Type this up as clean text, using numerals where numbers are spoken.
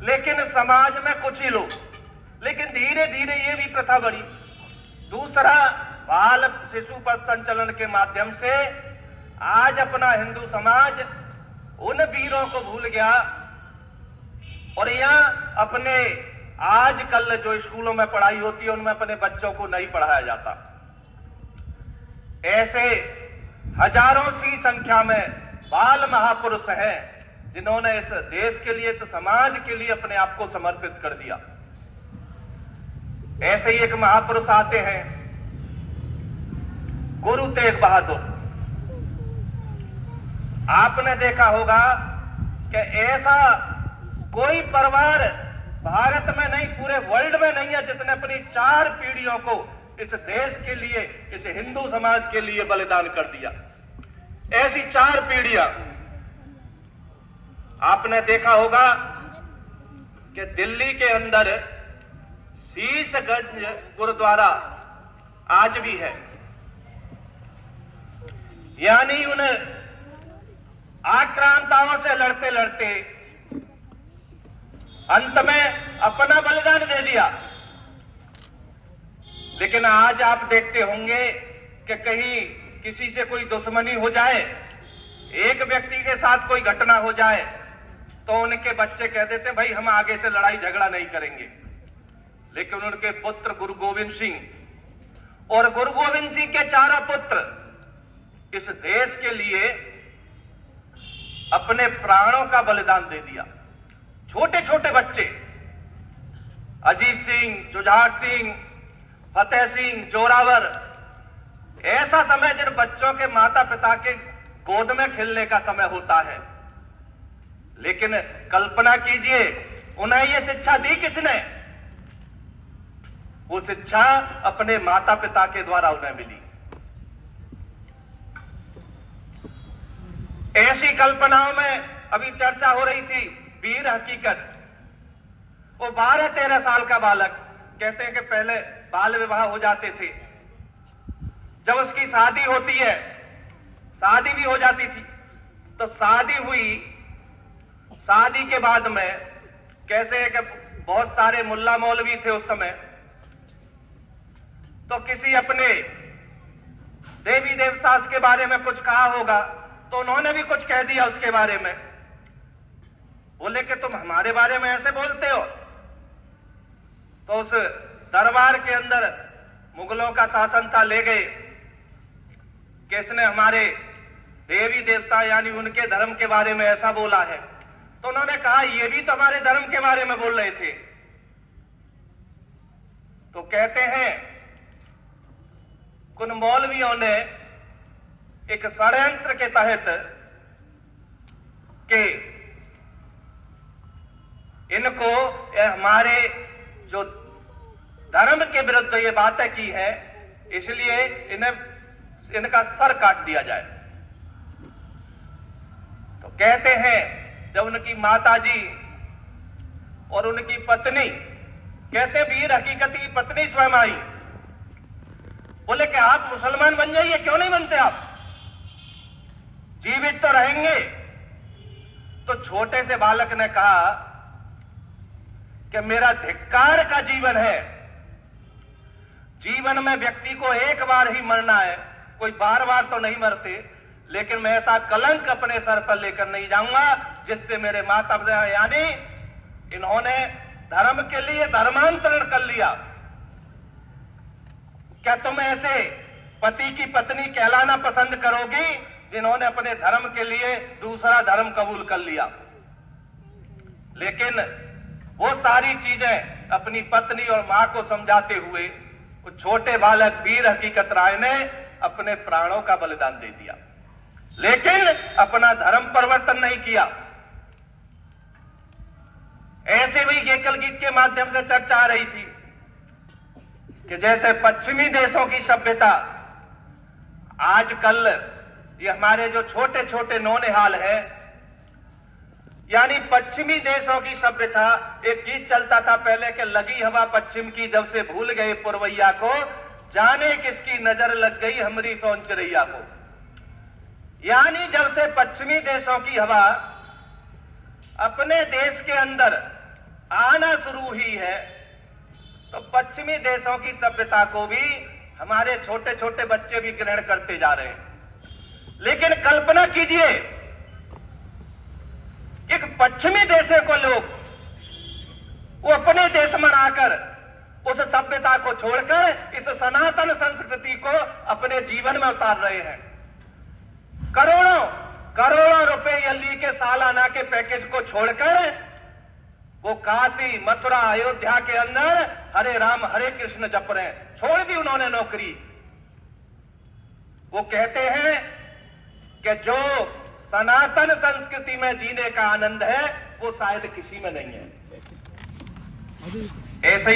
लेकिन समाज में कुछ ही लोग, लेकिन धीरे धीरे ये भी प्रथा बढ़ी। दूसरा, बाल शिशु पथ संचलन के माध्यम से आज अपना हिंदू समाज उन वीरों को भूल गया और यहाँ अपने आजकल जो स्कूलों में पढ़ाई होती है उनमें अपने बच्चों को नहीं पढ़ाया जाता। ऐसे हजारों सी संख्या में बाल महापुरुष हैं जिन्होंने इस देश के लिए, इस समाज के लिए अपने आप को समर्पित कर दिया। ऐसे ही एक महापुरुष आते हैं, गुरु तेग बहादुर। आपने देखा होगा कि ऐसा कोई परिवार भारत में नहीं, पूरे वर्ल्ड में नहीं है जिसने अपनी 4 पीढ़ियों को इस देश के लिए, इस हिंदू समाज के लिए बलिदान कर दिया। ऐसी 4 पीढ़ियां आपने देखा होगा कि दिल्ली के अंदर शीशगंज गुरुद्वारा आज भी है। यानी उन आक्रांताओं से लड़ते लड़ते अंत में अपना बलिदान दे दिया। लेकिन आज आप देखते होंगे कि कहीं किसी से कोई दुश्मनी हो जाए, एक व्यक्ति के साथ कोई घटना हो जाए, तो उनके बच्चे कह देते भाई हम आगे से लड़ाई झगड़ा नहीं करेंगे। लेकिन उनके पुत्र गुरु गोविंद सिंह और गुरु गोविंद सिंह के 4 पुत्र इस देश के लिए अपने प्राणों का बलिदान दे दिया। छोटे छोटे बच्चे, अजीत सिंह, जुझार सिंह, फतेह सिंह, जोरावर, ऐसा समय जिन बच्चों के माता पिता के गोद में खेलने का समय होता है। लेकिन कल्पना कीजिए, उन्हें यह शिक्षा दी किसने? वो शिक्षा अपने माता पिता के द्वारा उन्हें मिली। ऐसी कल्पनाओं में अभी चर्चा हो रही थी, वीर हकीकत। वो 12-13 साल का बालक, कहते हैं कि पहले बाल विवाह हो जाते थे, जब उसकी शादी होती है, शादी भी हो जाती थी, तो शादी हुई, शादी के बाद में कैसे है कि बहुत सारे मुल्ला मौलवी थे उस समय, तो किसी अपने देवी देवता के बारे में कुछ कहा होगा, तो उन्होंने भी कुछ कह दिया उसके बारे में। बोले कि तुम हमारे बारे में ऐसे बोलते हो। तो उस दरबार के अंदर मुगलों का शासन था, ले गए कि इसने हमारे देवी देवता यानी उनके धर्म के बारे में ऐसा बोला है। तो उन्होंने कहा ये भी तो हमारे धर्म के बारे में बोल रहे थे। तो कहते हैं कुछ मौलवियों ने एक षड्यंत्र के तहत कि इनको हमारे जो धर्म के विरुद्ध ये बातें की है, इसलिए इनका सर काट दिया जाए। तो कहते हैं जब उनकी माताजी और उनकी पत्नी, कहते वीर हकीकत की पत्नी स्वयं आई, बोले कि आप मुसलमान बन जाइए, क्यों नहीं बनते? आप जीवित तो रहेंगे। तो छोटे से बालक ने कहा कि मेरा धिक्कार का जीवन है। जीवन में व्यक्ति को एक बार ही मरना है, कोई बार बार तो नहीं मरते, लेकिन मैं ऐसा कलंक अपने सर पर लेकर नहीं जाऊंगा जिससे मेरे माता पिता, यानी इन्होंने धर्म के लिए धर्मांतरण कर लिया। क्या तुम ऐसे पति की पत्नी कहलाना पसंद करोगी जिन्होंने अपने धर्म के लिए दूसरा धर्म कबूल कर लिया? लेकिन वो सारी चीजें अपनी पत्नी और मां को समझाते हुए उस छोटे बालक वीर हकीकत राय ने अपने प्राणों का बलिदान दे दिया, लेकिन अपना धर्म परिवर्तन नहीं किया। ऐसे भी गेकल गीत के माध्यम से चर्चा आ रही थी कि जैसे पश्चिमी देशों की सभ्यता आजकल ये हमारे जो छोटे छोटे नौनिहाल है, यानी पश्चिमी देशों की सभ्यता, एक गीत चलता था पहले कि लगी हवा पश्चिम की, जब से भूल गए पुरवैया को, जाने किसकी नजर लग गई हमारी सौंचरैया को। यानी जब से पश्चिमी देशों की हवा अपने देश के अंदर आना शुरू हुई है तो पश्चिमी देशों की सभ्यता को भी हमारे छोटे छोटे बच्चे भी ग्रहण करते जा रहे हैं। लेकिन कल्पना कीजिए, एक पश्चिमी देशों को लोग वो अपने देश में आकर उस सभ्यता को छोड़कर इस सनातन संस्कृति को अपने जीवन में उतार रहे हैं। करोड़ों करोड़ों रुपए यल्ली के सालाना के पैकेज को छोड़कर वो काशी, मथुरा, अयोध्या के अंदर हरे राम हरे कृष्ण जप रहे हैं। छोड़ दी उन्होंने नौकरी। वो कहते हैं कि जो सनातन संस्कृति में जीने का आनंद है वो शायद किसी में नहीं है। ऐसे ही